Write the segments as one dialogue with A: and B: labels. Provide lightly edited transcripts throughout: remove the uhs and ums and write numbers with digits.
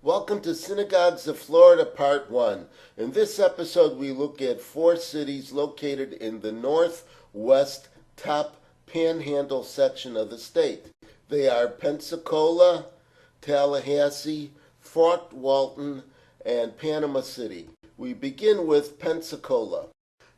A: Welcome to Synagogues of Florida Part 1. In this episode we look at 4 cities located in the northwest top panhandle section of the state. They are Pensacola, Tallahassee, Fort Walton, and Panama City. We begin with Pensacola.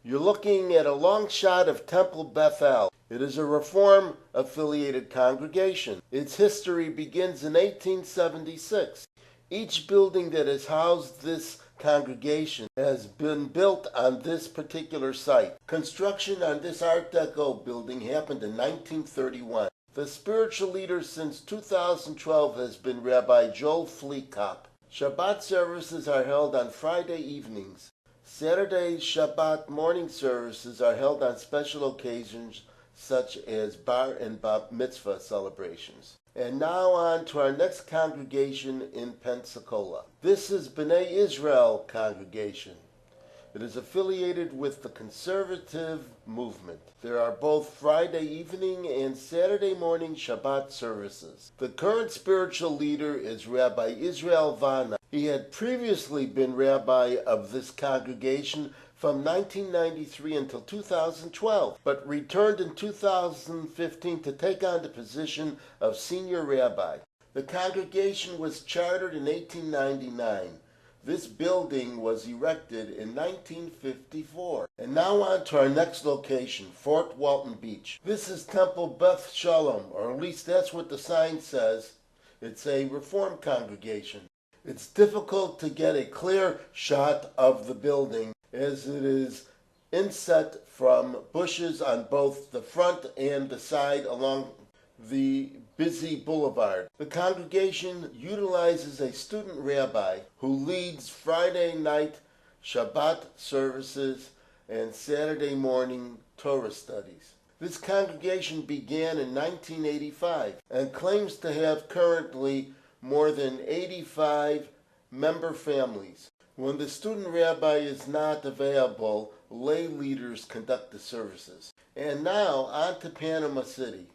A: You're looking at a long shot of Temple Bethel. It is a Reform-affiliated congregation. Its history begins in 1876. Each building that has housed this congregation has been built on this particular site. Construction on this Art Deco building happened in 1931. The spiritual leader since 2012 has been Rabbi Joel Fleekop. Shabbat services are held on Friday evenings. Saturday Shabbat morning services are held on special occasions such as bar and bat mitzvah celebrations. And now on to our next congregation in Pensacola. This is B'nai Israel congregation. It is affiliated with the conservative movement. There are both Friday evening and Saturday morning Shabbat services. The current spiritual leader is Rabbi Israel Vana. He had previously been rabbi of this congregation from 1993 until 2012, but returned in 2015 to take on the position of senior rabbi. The congregation was chartered in 1899. This building was erected in 1954. And now on to our next location, Fort Walton Beach. This is Temple Beth Shalom, or at least that's what the sign says. It's a Reform congregation. It's difficult to get a clear shot of the building as it is inset from bushes on both the front and the side along the busy boulevard. The congregation utilizes a student rabbi who leads Friday night Shabbat services and Saturday morning Torah studies. This congregation began in 1985 and claims to have currently more than 85 member families. When the student rabbi is not available, lay leaders conduct the services. And now on to Panama City.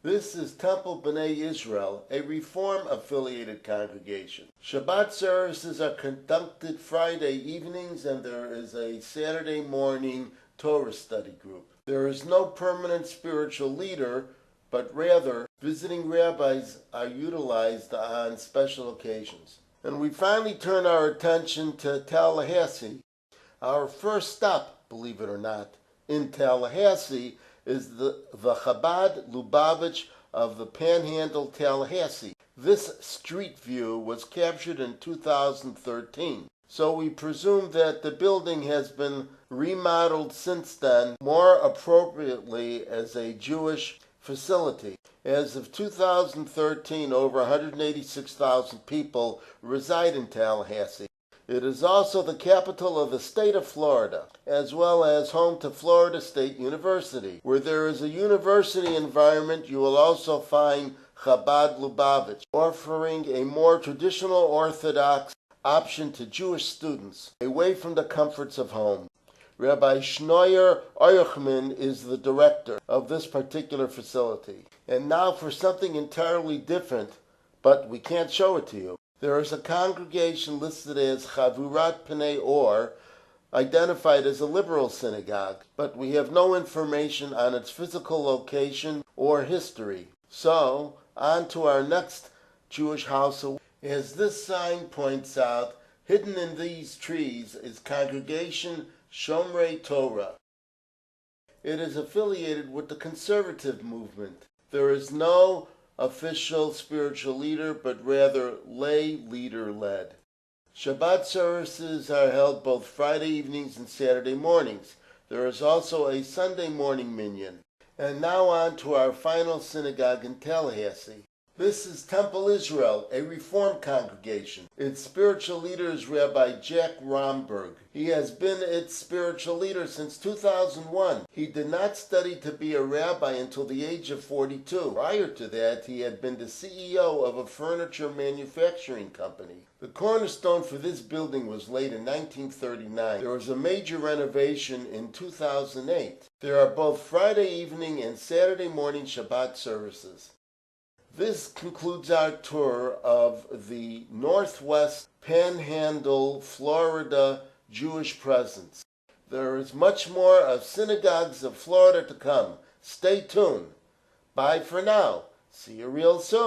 A: This is Temple B'nai Israel, a Reform-affiliated congregation. Shabbat services are conducted Friday evenings, and there is a Saturday morning Torah study group. There is no permanent spiritual leader, but rather visiting rabbis are utilized on special occasions. And we finally turn our attention to Tallahassee. Our first stop, believe it or not, in Tallahassee is the Chabad Lubavitch of the Panhandle, Tallahassee. This street view was captured in 2013, so we presume that the building has been remodeled since then, more appropriately as a Jewish facility. As of 2013, over 186,000 people reside in Tallahassee. It is also the capital of the state of Florida, as well as home to Florida State University. Where there is a university environment, you will also find Chabad Lubavitch, offering a more traditional Orthodox option to Jewish students, away from the comforts of home. Rabbi Shnoyer Oyuchman is the director of this particular facility. And now for something entirely different, but we can't show it to you. There is a congregation listed as Chavurat Pnei Or, identified as a liberal synagogue, but we have no information on its physical location or history. So, on to our next Jewish house. As this sign points out, hidden in these trees is Congregation Shomrei Torah. It is affiliated with the conservative movement. There is no official spiritual leader, but rather lay leader-led. Shabbat services are held both Friday evenings and Saturday mornings. There is also a Sunday morning minyan. And now on to our final synagogue in Tallahassee. This is Temple Israel, a Reform congregation. Its spiritual leader is Rabbi Jack Romberg. He has been its spiritual leader since 2001. He did not study to be a rabbi until the age of 42. Prior to that, he had been the CEO of a furniture manufacturing company. The cornerstone for this building was laid in 1939. There was a major renovation in 2008. There are both Friday evening and Saturday morning Shabbat services. This concludes our tour of the Northwest Panhandle, Florida Jewish presence. There is much more of Synagogues of Florida to come. Stay tuned. Bye for now. See you real soon.